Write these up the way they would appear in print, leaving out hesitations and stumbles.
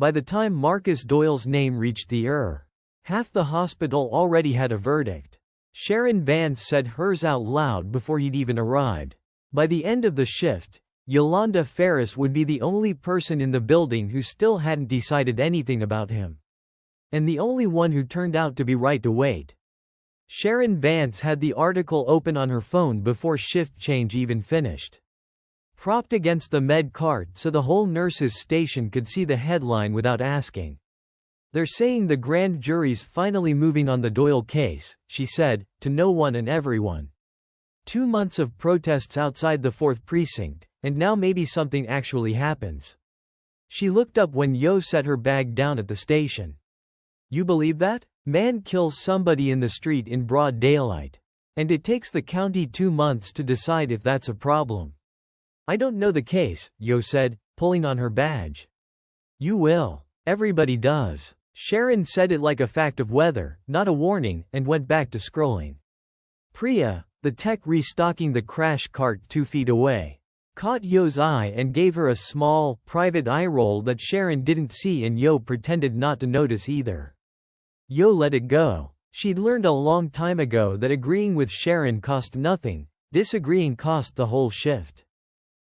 By the time Marcus Doyle's name reached the half the hospital already had a verdict. Sharon Vance said hers out loud before he'd even arrived. By the end of the shift, Yolanda Ferris would be the only person in the building who still hadn't decided anything about him. And the only one who turned out to be right to wait. Sharon Vance had the article open on her phone before shift change even finished. Propped against the med cart so the whole nurses' station could see the headline without asking. "They're saying the grand jury's finally moving on the Doyle case," she said, to no one and everyone. 2 months of protests outside the 4th precinct, and now maybe something actually happens. She looked up when Yo set her bag down at the station. "You believe that? Man kills somebody in the street in broad daylight. And it takes the county 2 months to decide if that's a problem." "I don't know the case," Yo said, pulling on her badge. "You will. Everybody does." Sharon said it like a fact of weather, not a warning, and went back to scrolling. Priya, the tech restocking the crash cart 2 feet away, caught Yo's eye and gave her a small, private eye roll that Sharon didn't see, and Yo pretended not to notice either. Yo let it go. She'd learned a long time ago that agreeing with Sharon cost nothing, disagreeing cost the whole shift.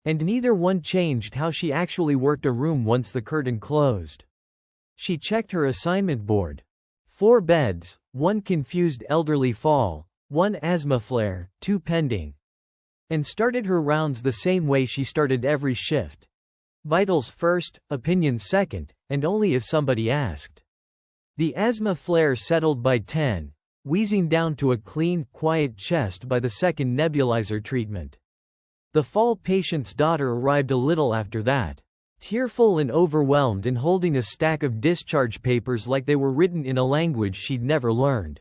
And neither one changed how she actually worked a room once the curtain closed. She checked her assignment board. 4 beds, 1 confused elderly fall, 1 asthma flare, 2 pending. And started her rounds the same way she started every shift. Vitals first, opinions second, and only if somebody asked. The asthma flare settled by 10, wheezing down to a clean, quiet chest by the second nebulizer treatment. The fall patient's daughter arrived a little after that, tearful and overwhelmed and holding a stack of discharge papers like they were written in a language she'd never learned.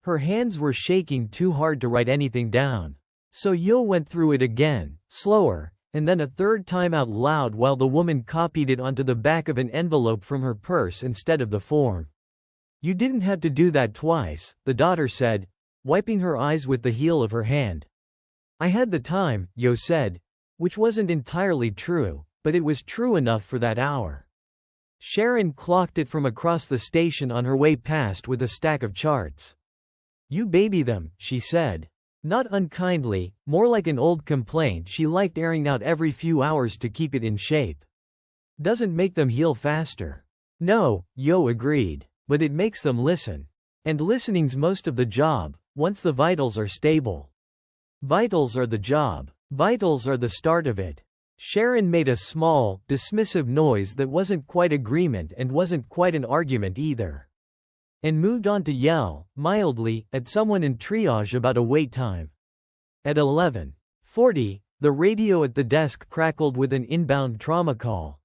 Her hands were shaking too hard to write anything down. So Yo went through it again, slower, and then a 3rd time out loud while the woman copied it onto the back of an envelope from her purse instead of the form. "You didn't have to do that twice," the daughter said, wiping her eyes with the heel of her hand. "I had the time," Yo said, which wasn't entirely true, but it was true enough for that hour. Sharon clocked it from across the station on her way past with a stack of charts. "You baby them," she said. Not unkindly, more like an old complaint she liked airing out every few hours to keep it in shape. "Doesn't make them heal faster." "No," Yo agreed, "but it makes them listen. And listening's most of the job, once the vitals are stable. Vitals are the job. Vitals are the start of it." Sharon made a small, dismissive noise that wasn't quite agreement and wasn't quite an argument either. And moved on to yell, mildly, at someone in triage about a wait time. At 11:40, the radio at the desk crackled with an inbound trauma call.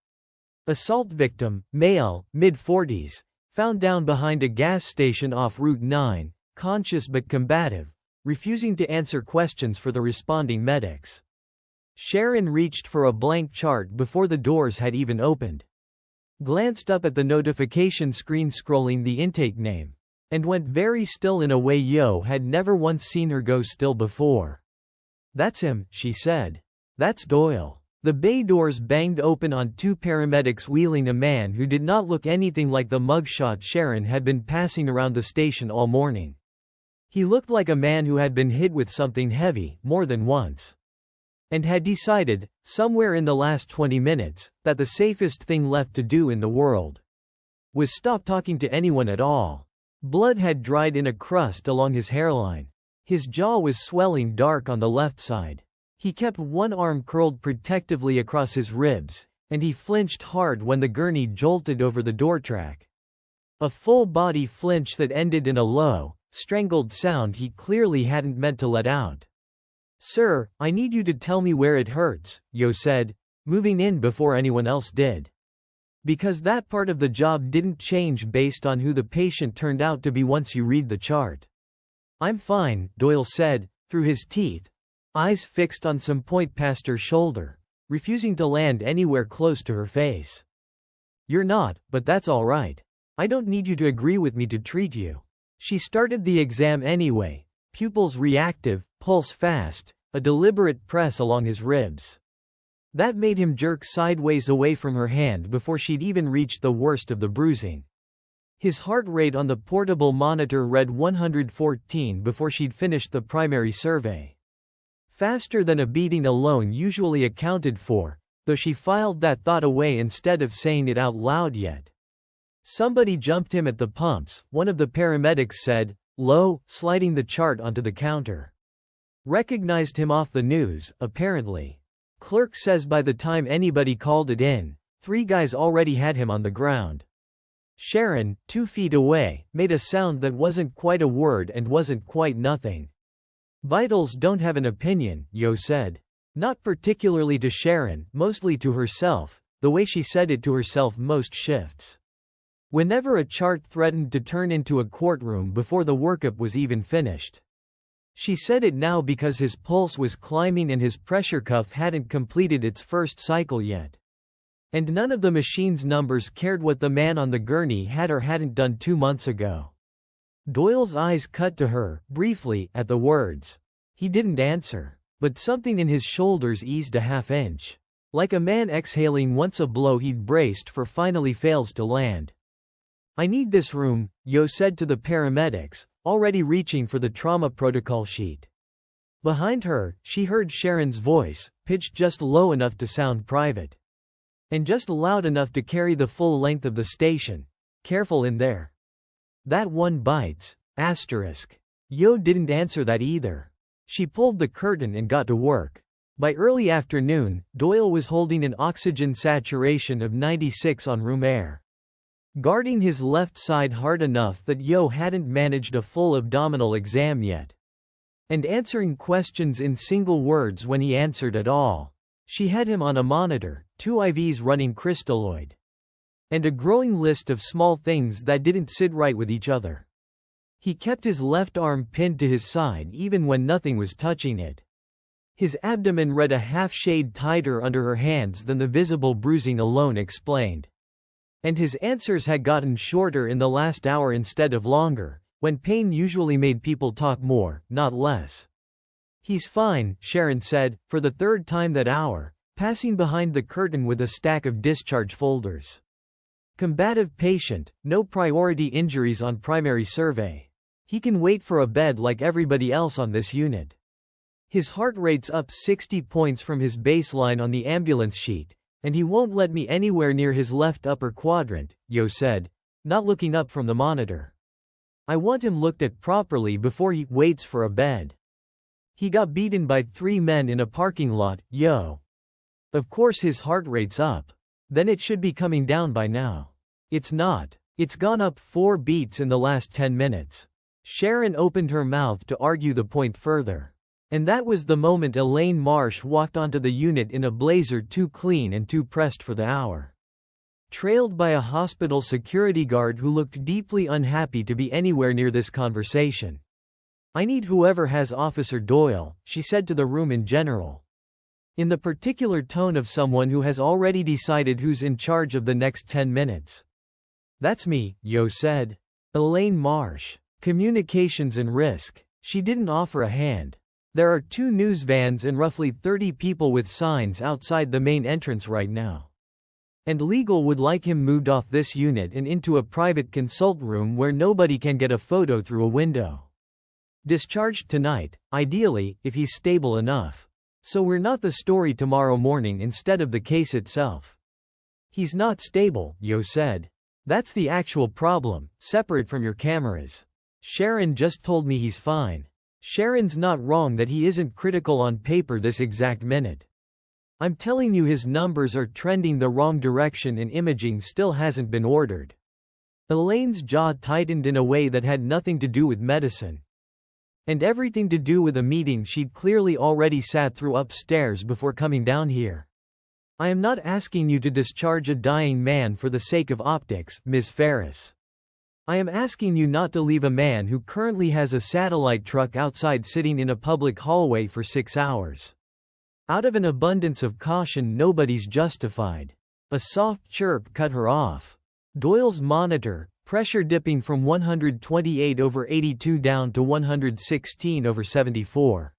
Assault victim, male, mid-40s, found down behind a gas station off Route 9, conscious but combative, refusing to answer questions for the responding medics. Sharon reached for a blank chart before the doors had even opened. Glanced up at the notification screen scrolling the intake name. And went very still in a way Yo had never once seen her go still before. "That's him," she said. "That's Doyle." The bay doors banged open on 2 paramedics wheeling a man who did not look anything like the mugshot Sharon had been passing around the station all morning. He looked like a man who had been hit with something heavy, more than once. And had decided, somewhere in the last 20 minutes, that the safest thing left to do in the world was stop talking to anyone at all. Blood had dried in a crust along his hairline. His jaw was swelling dark on the left side. He kept one arm curled protectively across his ribs, and he flinched hard when the gurney jolted over the door track. A full-body flinch that ended in a low, strangled sound he clearly hadn't meant to let out. "Sir, I need you to tell me where it hurts," Yo said, moving in before anyone else did. Because that part of the job didn't change based on who the patient turned out to be once you read the chart. "I'm fine," Doyle said, through his teeth, eyes fixed on some point past her shoulder, refusing to land anywhere close to her face. "You're not, but that's all right. I don't need you to agree with me to treat you." She started the exam anyway, pupils reactive, pulse fast, a deliberate press along his ribs. That made him jerk sideways away from her hand before she'd even reached the worst of the bruising. His heart rate on the portable monitor read 114 before she'd finished the primary survey. Faster than a beating alone usually accounted for, though she filed that thought away instead of saying it out loud yet. Somebody jumped him at the pumps, one of the paramedics said, low, sliding the chart onto the counter. Recognized him off the news, apparently. Clerk says by the time anybody called it in, 3 guys already had him on the ground. Sharon, 2 feet away, made a sound that wasn't quite a word and wasn't quite nothing. Vitals don't have an opinion, Yo said. Not particularly to Sharon, mostly to herself, the way she said it to herself most shifts. Whenever a chart threatened to turn into a courtroom before the workup was even finished. She said it now because his pulse was climbing and his pressure cuff hadn't completed its first cycle yet. And none of the machine's numbers cared what the man on the gurney had or hadn't done 2 months ago. Doyle's eyes cut to her, briefly, at the words. He didn't answer, but something in his shoulders eased a half-inch. Like a man exhaling once a blow he'd braced for finally fails to land. I need this room, Yo said to the paramedics, already reaching for the trauma protocol sheet. Behind her, she heard Sharon's voice, pitched just low enough to sound private. And just loud enough to carry the full length of the station. Careful in there. That one bites. Asterisk. Yo didn't answer that either. She pulled the curtain and got to work. By early afternoon, Doyle was holding an oxygen saturation of 96 on room air. Guarding his left side hard enough that Yo hadn't managed a full abdominal exam yet. And answering questions in single words when he answered at all. She had him on a monitor, 2 IVs running crystalloid. And a growing list of small things that didn't sit right with each other. He kept his left arm pinned to his side even when nothing was touching it. His abdomen read a half shade tighter under her hands than the visible bruising alone explained. And his answers had gotten shorter in the last hour instead of longer, when pain usually made people talk more, not less. He's fine, Sharon said, for the 3rd time that hour, passing behind the curtain with a stack of discharge folders. Combative patient, no priority injuries on primary survey. He can wait for a bed like everybody else on this unit. His heart rate's up 60 points from his baseline on the ambulance sheet, and he won't let me anywhere near his left upper quadrant, Yo said, not looking up from the monitor. I want him looked at properly before he waits for a bed. He got beaten by 3 men in a parking lot, Yo. Of course his heart rate's up. Then it should be coming down by now. It's not. It's gone up 4 beats in the last 10 minutes. Sharon opened her mouth to argue the point further. And that was the moment Elaine Marsh walked onto the unit in a blazer too clean and too pressed for the hour. Trailed by a hospital security guard who looked deeply unhappy to be anywhere near this conversation. I need whoever has Officer Doyle, she said to the room in general. In the particular tone of someone who has already decided who's in charge of the next 10 minutes. That's me, Yo said. Elaine Marsh. Communications and risk. She didn't offer a hand. There are 2 news vans and roughly 30 people with signs outside the main entrance right now. And legal would like him moved off this unit and into a private consult room where nobody can get a photo through a window. Discharged tonight, ideally, if he's stable enough. So we're not the story tomorrow morning instead of the case itself. He's not stable, Yo said. That's the actual problem, separate from your cameras. Sharon just told me he's fine. Sharon's not wrong that he isn't critical on paper this exact minute. I'm telling you his numbers are trending the wrong direction and imaging still hasn't been ordered. Elaine's jaw tightened in a way that had nothing to do with medicine. And everything to do with a meeting she'd clearly already sat through upstairs before coming down here. I am not asking you to discharge a dying man for the sake of optics, Ms. Ferris. I am asking you not to leave a man who currently has a satellite truck outside sitting in a public hallway for 6 hours. Out of an abundance of caution nobody's justified. A soft chirp cut her off. Doyle's monitor, pressure dipping from 128/82 down to 116/74.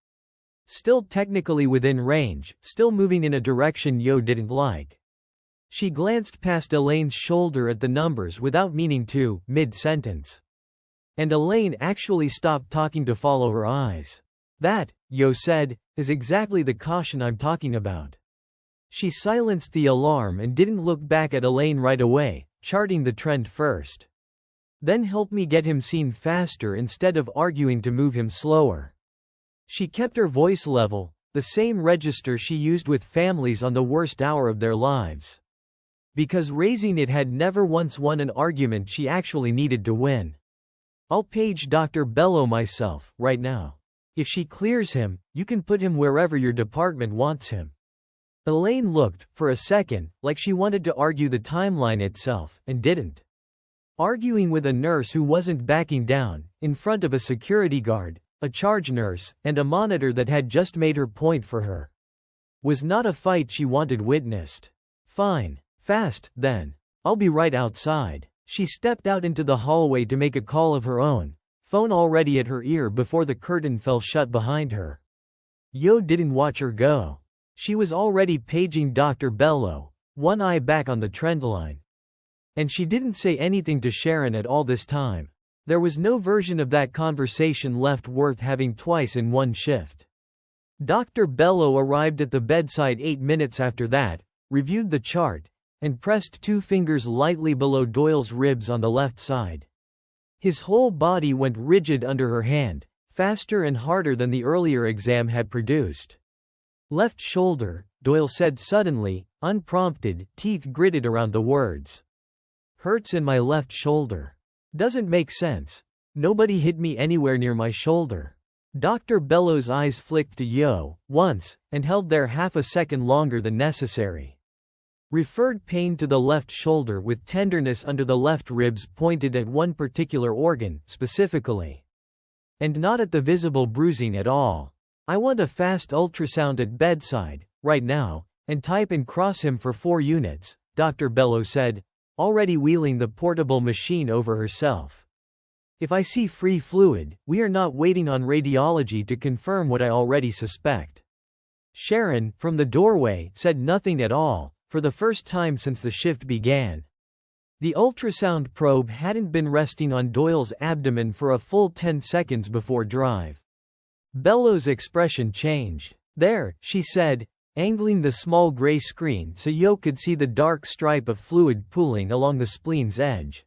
Still technically within range, still moving in a direction Yo didn't like. She glanced past Elaine's shoulder at the numbers without meaning to, mid-sentence. And Elaine actually stopped talking to follow her eyes. That, Yo said, is exactly the caution I'm talking about. She silenced the alarm and didn't look back at Elaine right away, charting the trend first. Then help me get him seen faster instead of arguing to move him slower. She kept her voice level, the same register she used with families on the worst hour of their lives. Because raising it had never once won an argument she actually needed to win. I'll page Dr. Bello myself, right now. If she clears him, you can put him wherever your department wants him. Elaine looked, for a second, like she wanted to argue the timeline itself, and didn't. Arguing with a nurse who wasn't backing down, in front of a security guard, a charge nurse, and a monitor that had just made her point for her, was not a fight she wanted witnessed. Fine. Fast, then. I'll be right outside. She stepped out into the hallway to make a call of her own, phone already at her ear before the curtain fell shut behind her. Yo didn't watch her go. She was already paging Dr. Bello, one eye back on the trendline. And she didn't say anything to Sharon at all this time. There was no version of that conversation left worth having twice in one shift. Dr. Bello arrived at the bedside 8 minutes after that, reviewed the chart, and pressed 2 fingers lightly below Doyle's ribs on the left side. His whole body went rigid under her hand, faster and harder than the earlier exam had produced. Left shoulder, Doyle said suddenly, unprompted, teeth gritted around the words. Hurts in my left shoulder. Doesn't make sense. Nobody hit me anywhere near my shoulder. Dr. Bello's eyes flicked to Yo, once, and held there half a second longer than necessary. Referred pain to the left shoulder with tenderness under the left ribs pointed at one particular organ, specifically. And not at the visible bruising at all. I want a fast ultrasound at bedside, right now, and type and cross him for 4 units, Dr. Bello said, already wheeling the portable machine over herself. If I see free fluid, we are not waiting on radiology to confirm what I already suspect. Sharon, from the doorway, said nothing at all, for the first time since the shift began. The ultrasound probe hadn't been resting on Doyle's abdomen for a full 10 seconds before drive. Bello's expression changed. There, she said, angling the small gray screen so Yo could see the dark stripe of fluid pooling along the spleen's edge.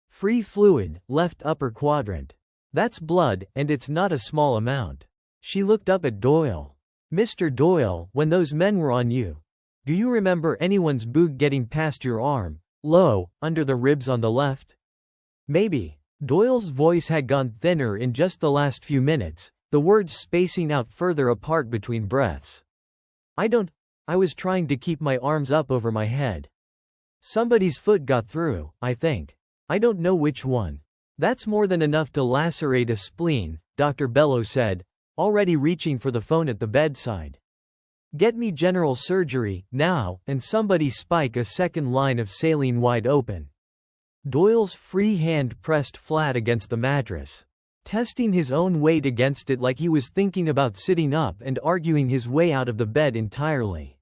Free fluid, left upper quadrant. That's blood, and it's not a small amount. She looked up at Doyle. Mr. Doyle, when those men were on you, do you remember anyone's boot getting past your arm, low, under the ribs on the left? Maybe. Doyle's voice had gone thinner in just the last few minutes, the words spacing out further apart between breaths. I was trying to keep my arms up over my head. Somebody's foot got through, I think. I don't know which one. That's more than enough to lacerate a spleen, Dr. Bello said, already reaching for the phone at the bedside. Get me general surgery, now, and somebody spike a second line of saline wide open. Doyle's free hand pressed flat against the mattress, testing his own weight against it like he was thinking about sitting up and arguing his way out of the bed entirely.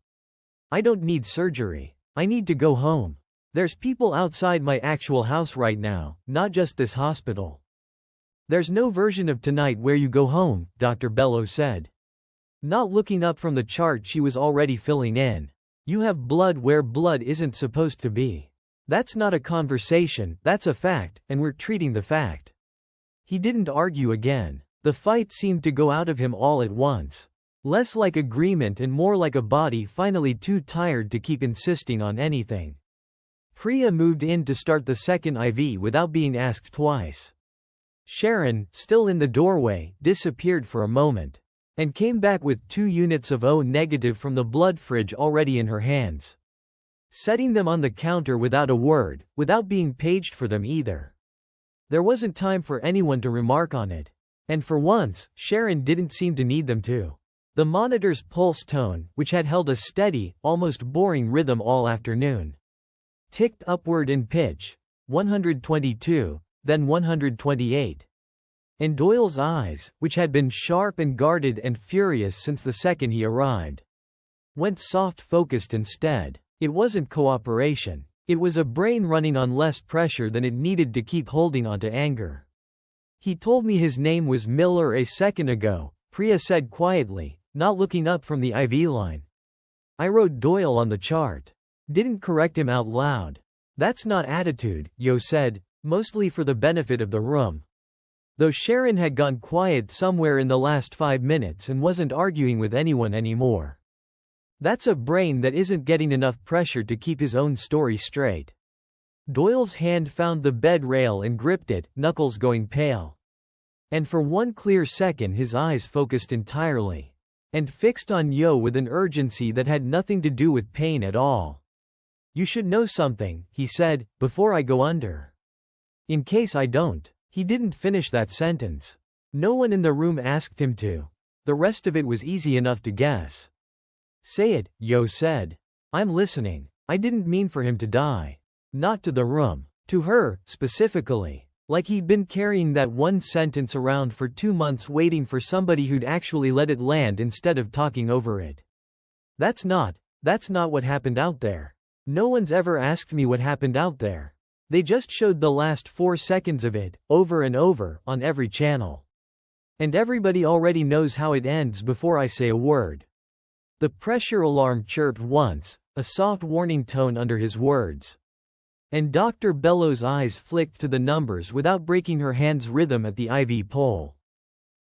I don't need surgery. I need to go home. There's people outside my actual house right now, not just this hospital. There's no version of tonight where you go home, Dr. Bello said. Not looking up from the chart she was already filling in. You have blood where blood isn't supposed to be. That's not a conversation, that's a fact, and we're treating the fact. He didn't argue again. The fight seemed to go out of him all at once. Less like agreement and more like a body finally too tired to keep insisting on anything. Priya moved in to start the second IV without being asked twice. Sharon, still in the doorway, disappeared for a moment, and came back with 2 units of O negative from the blood fridge already in her hands. Setting them on the counter without a word, without being paged for them either. There wasn't time for anyone to remark on it. And for once, Sharon didn't seem to need them to. The monitor's pulse tone, which had held a steady, almost boring rhythm all afternoon, ticked upward in pitch, 122, then 128. And Doyle's eyes, which had been sharp and guarded and furious since the second he arrived, went soft-focused instead. It wasn't cooperation. It was a brain running on less pressure than it needed to keep holding onto anger. "He told me his name was Miller a second ago," Priya said quietly, not looking up from the IV line. "I wrote Doyle on the chart. Didn't correct him out loud." "That's not attitude," Yo said, mostly for the benefit of the room. Though Sharon had gone quiet somewhere in the last 5 minutes and wasn't arguing with anyone anymore. "That's a brain that isn't getting enough pressure to keep his own story straight." Doyle's hand found the bed rail and gripped it, knuckles going pale. And for one clear second his eyes focused entirely. And fixed on Yo with an urgency that had nothing to do with pain at all. "You should know something," he said, "before I go under. In case I don't." He didn't finish that sentence. No one in the room asked him to. The rest of it was easy enough to guess. "Say it," Yo said. "I'm listening." I didn't mean for him to die. Not to the room. To her, specifically. Like he'd been carrying that one sentence around for 2 months waiting for somebody who'd actually let it land instead of talking over it. That's not what happened out there. No one's ever asked me what happened out there. They just showed the last 4 seconds of it, over and over, on every channel. And everybody already knows how it ends before I say a word." The pressure alarm chirped once, a soft warning tone under his words. And Dr. Bellow's eyes flicked to the numbers without breaking her hand's rhythm at the IV pole.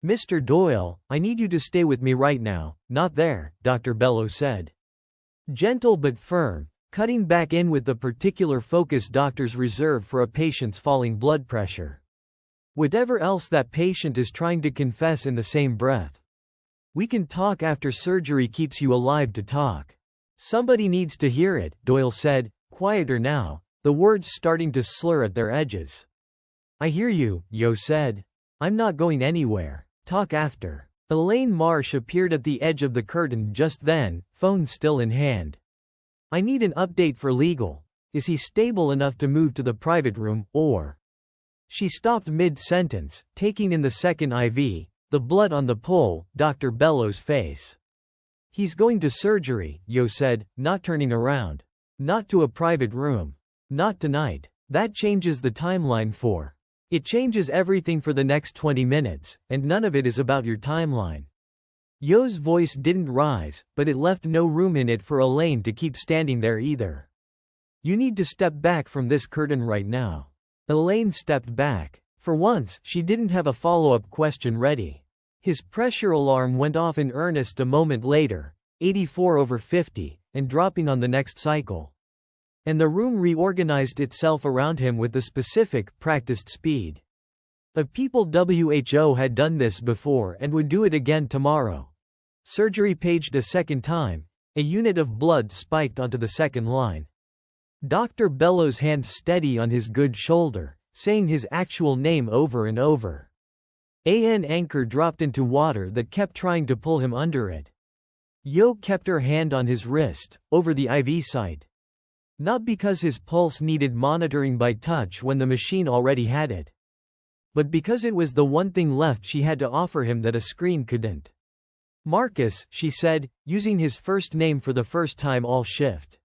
"Mr. Doyle, I need you to stay with me right now." "Not there," Dr. Bellow said. Gentle but firm, cutting back in with the particular focus doctors reserve for a patient's falling blood pressure. Whatever else that patient is trying to confess in the same breath. "We can talk after surgery keeps you alive to talk." "Somebody needs to hear it," Doyle said, quieter now, the words starting to slur at their edges. "I hear you," Yo said. "I'm not going anywhere. Talk after." Elaine Marsh appeared at the edge of the curtain just then, phone still in hand. "I need an update for legal. Is he stable enough to move to the private room, or?" She stopped mid-sentence, taking in the second IV, the blood on the pole, Dr. Bellow's face. "He's going to surgery," Yo said, not turning around. "Not to a private room. Not tonight. That changes the timeline for. It changes everything for the next 20 minutes, and none of it is about your timeline." Yo's voice didn't rise, but it left no room in it for Elaine to keep standing there either. "You need to step back from this curtain right now." Elaine stepped back. For once, she didn't have a follow-up question ready. His pressure alarm went off in earnest a moment later, 84/50, and dropping on the next cycle. And the room reorganized itself around him with the specific, practiced speed of people. WHO had done this before and would do it again tomorrow. Surgery paged a second time. A unit of blood spiked onto the second line. Dr. Bellow's hand steady on his good shoulder, saying his actual name over and over. An anchor dropped into water that kept trying to pull him under it. Yo kept her hand on his wrist, over the IV site. Not because his pulse needed monitoring by touch when the machine already had it. But because it was the one thing left she had to offer him that a screen couldn't. "Marcus," she said, using his first name for the first time all shift.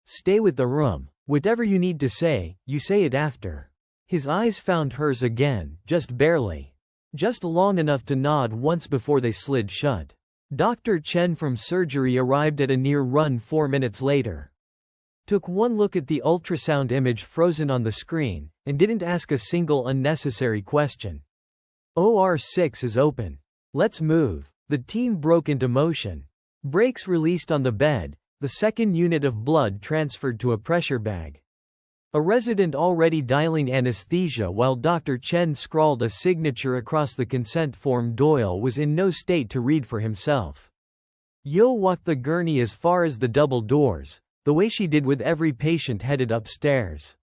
"Stay with the room. Whatever you need to say, you say it after." His eyes found hers again, just barely. Just long enough to nod once before they slid shut. Dr. Chen from surgery arrived at a near run 4 minutes later. Took one look at the ultrasound image frozen on the screen, and didn't ask a single unnecessary question. "OR6 is open. Let's move." The team broke into motion. Brakes released on the bed, the second unit of blood transferred to a pressure bag. A resident already dialing anesthesia while Dr. Chen scrawled a signature across the consent form Doyle was in no state to read for himself. Yo walked the gurney as far as the double doors, the way she did with every patient headed upstairs.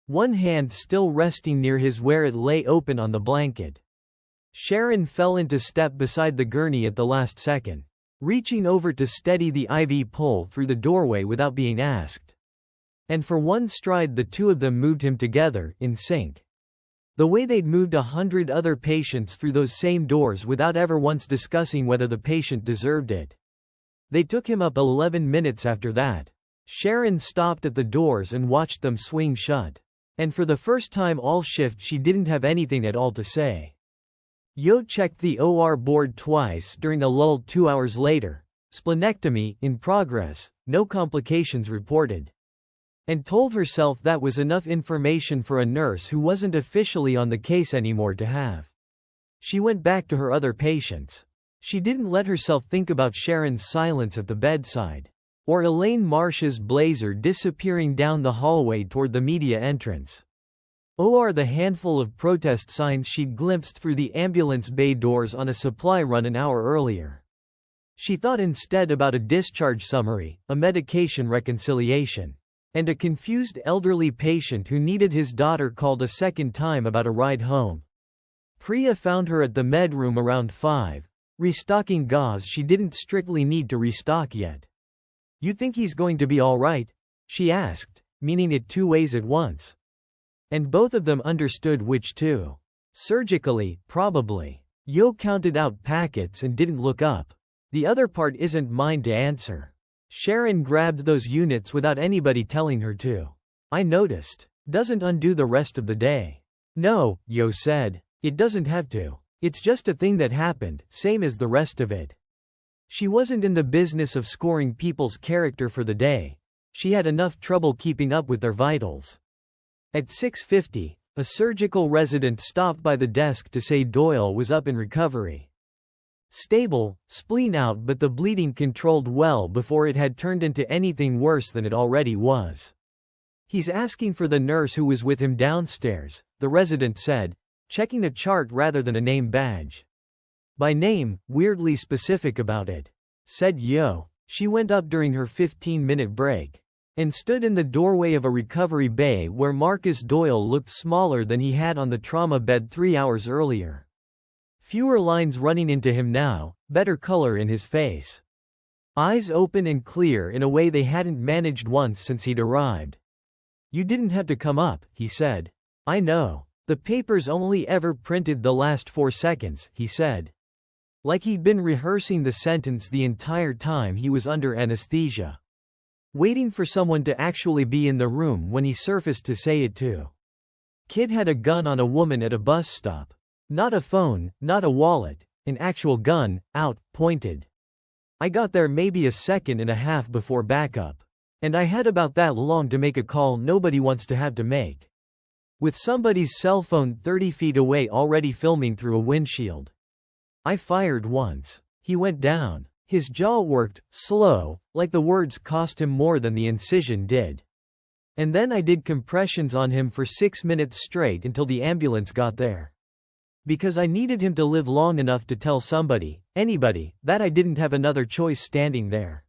One hand still resting near his where it lay open on the blanket. Sharon fell into step beside the gurney at the last second, reaching over to steady the IV pole through the doorway without being asked. And for one stride the two of them moved him together, in sync. The way they'd moved 100 other patients through those same doors without ever once discussing whether the patient deserved it. They took him up 11 minutes after that. Sharon stopped at the doors and watched them swing shut. And for the first time all shift she didn't have anything at all to say. Yo checked the OR board twice during a lull 2 hours later. Splenectomy, in progress, no complications reported. And told herself that was enough information for a nurse who wasn't officially on the case anymore to have. She went back to her other patients. She didn't let herself think about Sharon's silence at the bedside, or Elaine Marsh's blazer disappearing down the hallway toward the media entrance, or the handful of protest signs she'd glimpsed through the ambulance bay doors on a supply run an hour earlier. She thought instead about a discharge summary, a medication reconciliation, and a confused elderly patient who needed his daughter called a second time about a ride home. Priya found her at the med room around 5, restocking gauze she didn't strictly need to restock yet. "You think he's going to be all right?" she asked, meaning it 2 ways at once. And both of them understood which two. Surgically, probably. Yo counted out packets and didn't look up. The other part isn't mine to answer. Sharon grabbed those units without anybody telling her to. "I noticed. Doesn't undo the rest of the day." "No," Yo said. "It doesn't have to. It's just a thing that happened, same as the rest of it." She wasn't in the business of scoring people's character for the day. She had enough trouble keeping up with their vitals. At 6:50, a surgical resident stopped by the desk to say Doyle was up and recovery. Stable, spleen out, but the bleeding controlled well before it had turned into anything worse than it already was. "He's asking for the nurse who was with him downstairs," the resident said, checking a chart rather than a name badge. "By name, weirdly specific about it," said Yo. She went up during her 15-minute break and stood in the doorway of a recovery bay where Marcus Doyle looked smaller than he had on the trauma bed 3 hours earlier. Fewer lines running into him now, better color in his face. Eyes open and clear in a way they hadn't managed once since he'd arrived. "You didn't have to come up," he said. "I know. The papers only ever printed the last 4 seconds," he said. Like he'd been rehearsing the sentence the entire time he was under anesthesia. Waiting for someone to actually be in the room when he surfaced to say it too. Kid had a gun on a woman at a bus stop. Not a phone, not a wallet, an actual gun, out, pointed. I got there maybe a second and a half before backup. And I had about that long to make a call nobody wants to have to make. With somebody's cell phone 30 feet away already filming through a windshield. I fired once. He went down. His jaw worked, slow, like the words cost him more than the incision did. And then I did compressions on him for 6 minutes straight until the ambulance got there. Because I needed him to live long enough to tell somebody, anybody, that I didn't have another choice standing there.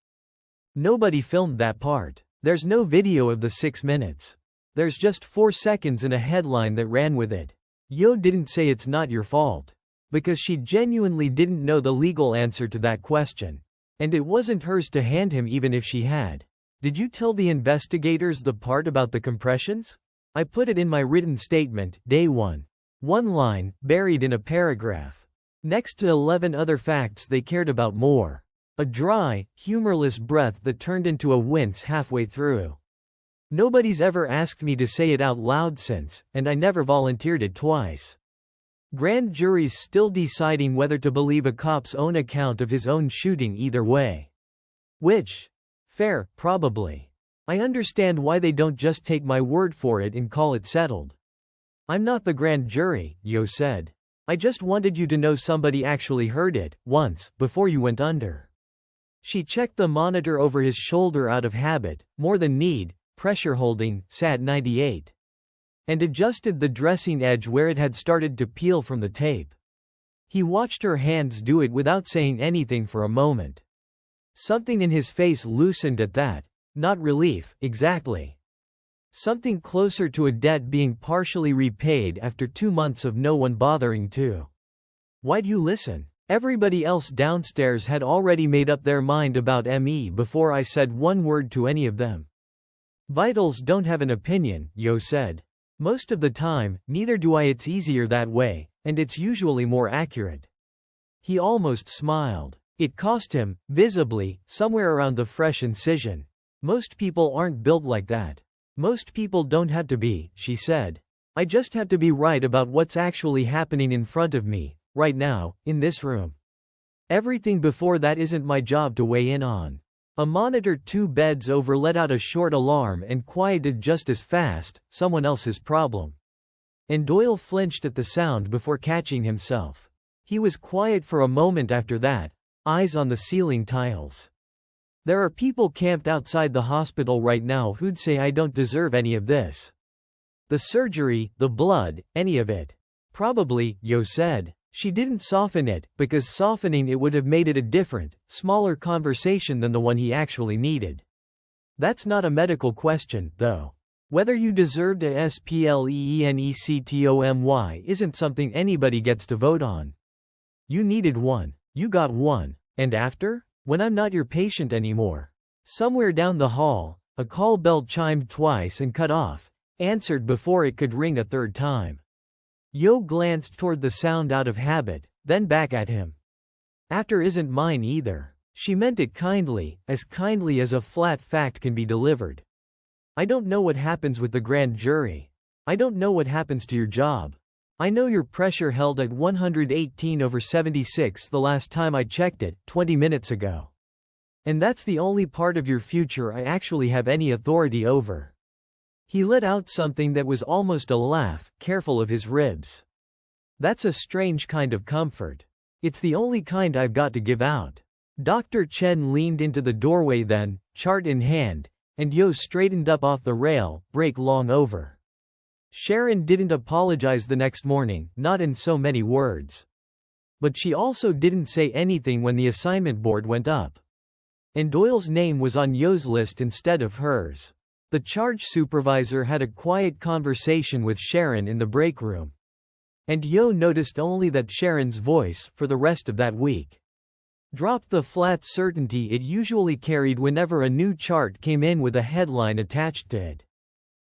Nobody filmed that part. There's no video of the 6 minutes. There's just 4 seconds and a headline that ran with it. Yo didn't say it's not your fault. Because she genuinely didn't know the legal answer to that question. And it wasn't hers to hand him even if she had. "Did you tell the investigators the part about the compressions?" "I put it in my written statement, day 1. 1 line, buried in a paragraph. Next to 11 other facts they cared about more. A dry, humorless breath that turned into a wince halfway through. Nobody's ever asked me to say it out loud since, and I never volunteered it twice. Grand jury's still deciding whether to believe a cop's own account of his own shooting either way. Which? Fair, probably. I understand why they don't just take my word for it and call it settled. I'm not the grand jury," Yo said. "I just wanted you to know somebody actually heard it, once, before you went under." She checked the monitor over his shoulder out of habit, more than need, pressure holding, sat 98. And adjusted the dressing edge where it had started to peel from the tape. He watched her hands do it without saying anything for a moment. Something in his face loosened at that. Not relief, exactly. Something closer to a debt being partially repaid after 2 months of no one bothering to. "Why'd you listen? Everybody else downstairs had already made up their mind about me before I said one word to any of them." "Vitals don't have an opinion," Yo said. Most of the time, neither do I. It's easier that way, and it's usually more accurate. He almost smiled. It cost him, visibly, somewhere around the fresh incision. Most people aren't built like that. Most people don't have to be, she said. I just have to be right about what's actually happening in front of me, right now, in this room. Everything before that isn't my job to weigh in on. A monitor 2 beds over let out a short alarm and quieted just as fast, someone else's problem. And Doyle flinched at the sound before catching himself. He was quiet for a moment after that, eyes on the ceiling tiles. There are people camped outside the hospital right now who'd say I don't deserve any of this. The surgery, the blood, any of it. Probably, Yo said. She didn't soften it, because softening it would have made it a different, smaller conversation than the one he actually needed. That's not a medical question, though. Whether you deserved a splenectomy isn't something anybody gets to vote on. You needed one. You got one. And after? When I'm not your patient anymore. Somewhere down the hall, a call bell chimed twice and cut off, answered before it could ring a third time. Yo glanced toward the sound out of habit, then back at him. After isn't mine either. She meant it kindly as a flat fact can be delivered. I don't know what happens with the grand jury. I don't know what happens to your job. I know your pressure held at 118/76 the last time I checked it, 20 minutes ago. And that's the only part of your future I actually have any authority over. He let out something that was almost a laugh, careful of his ribs. That's a strange kind of comfort. It's the only kind I've got to give out. Dr. Chen leaned into the doorway then, chart in hand, and Yo straightened up off the rail, break long over. Sharon didn't apologize the next morning, not in so many words. But she also didn't say anything when the assignment board went up. And Doyle's name was on Yo's list instead of hers. The charge supervisor had a quiet conversation with Sharon in the break room. And Yo noticed only that Sharon's voice, for the rest of that week, dropped the flat certainty it usually carried whenever a new chart came in with a headline attached to it.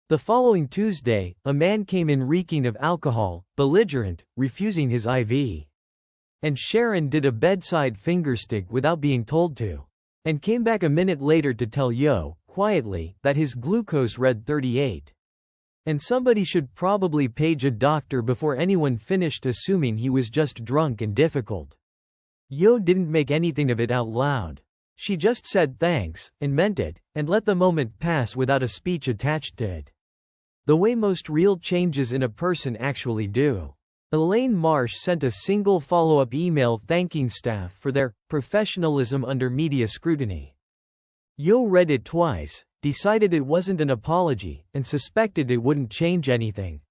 The following Tuesday, a man came in reeking of alcohol, belligerent, refusing his IV. And Sharon did a bedside fingerstick without being told to. And came back a minute later to tell Yo, quietly, that his glucose read 38. And somebody should probably page a doctor before anyone finished assuming he was just drunk and difficult. Yo didn't make anything of it out loud. She just said thanks, and meant it, and let the moment pass without a speech attached to it. The way most real changes in a person actually do. Elaine Marsh sent a single follow-up email thanking staff for their professionalism under media scrutiny. Yo read it twice, decided it wasn't an apology, and suspected it wouldn't change anything.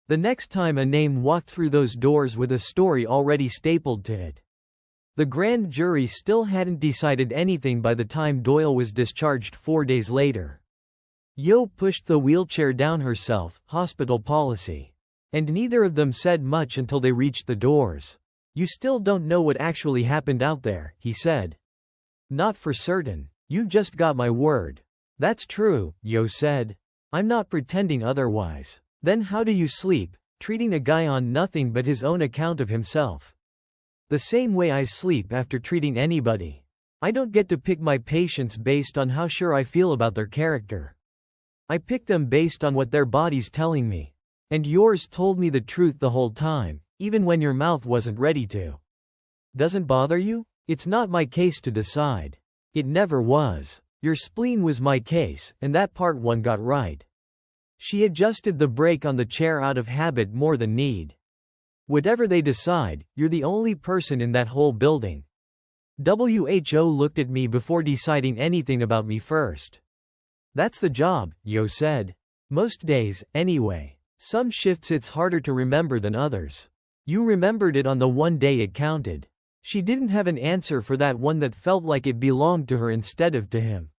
The next time a name walked through those doors with a story already stapled to it. The grand jury still hadn't decided anything by the time Doyle was discharged 4 days later. Yo pushed the wheelchair down herself, hospital policy. And neither of them said much until they reached the doors. You still don't know what actually happened out there, he said. Not for certain. You've just got my word. That's true, Yo said. I'm not pretending otherwise. Then how do you sleep, treating a guy on nothing but his own account of himself? The same way I sleep after treating anybody. I don't get to pick my patients based on how sure I feel about their character. I pick them based on what their body's telling me. And yours told me the truth the whole time, even when your mouth wasn't ready to. Doesn't bother you? It's not my case to decide. It never was. Your spleen was my case, and that part one got right. She adjusted the brake on the chair out of habit more than need. Whatever they decide, you're the only person in that whole building. WHO looked at me before deciding anything about me first. That's the job, Yo said. Most days, anyway. Some shifts it's harder to remember than others. You remembered it on the one day it counted. She didn't have an answer for that one that felt like it belonged to her instead of to him.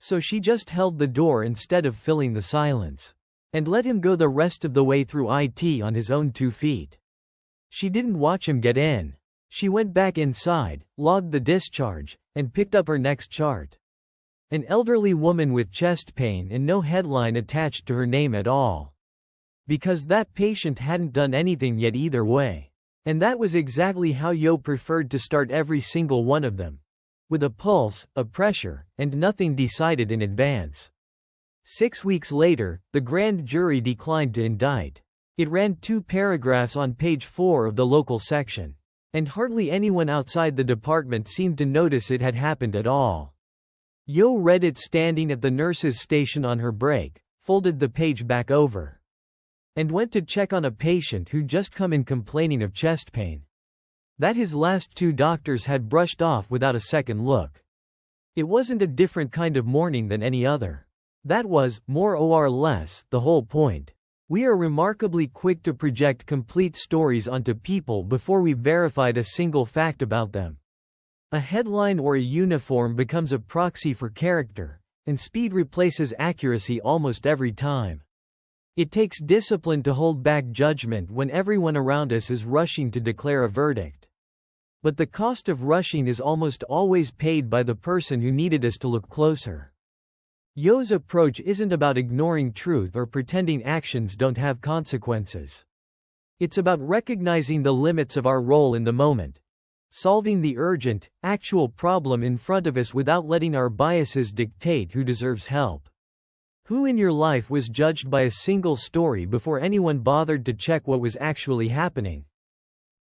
So she just held the door instead of filling the silence. And let him go the rest of the way through IT on his own 2 feet. She didn't watch him get in. She went back inside, logged the discharge, and picked up her next chart. An elderly woman with chest pain and no headline attached to her name at all. Because that patient hadn't done anything yet either way. And that was exactly how Yo preferred to start every single one of them. With a pulse, a pressure, and nothing decided in advance. 6 weeks later, the grand jury declined to indict. It ran 2 paragraphs on page 4 of the local section. And hardly anyone outside the department seemed to notice it had happened at all. Yo read it standing at the nurse's station on her break, folded the page back over, and went to check on a patient who'd just come in complaining of chest pain. That his last 2 doctors had brushed off without a second look. It wasn't a different kind of morning than any other. That was, more or less, the whole point. We are remarkably quick to project complete stories onto people before we've verified a single fact about them. A headline or a uniform becomes a proxy for character, and speed replaces accuracy almost every time. It takes discipline to hold back judgment when everyone around us is rushing to declare a verdict. But the cost of rushing is almost always paid by the person who needed us to look closer. Yo's approach isn't about ignoring truth or pretending actions don't have consequences. It's about recognizing the limits of our role in the moment, solving the urgent, actual problem in front of us without letting our biases dictate who deserves help. Who in your life was judged by a single story before anyone bothered to check what was actually happening?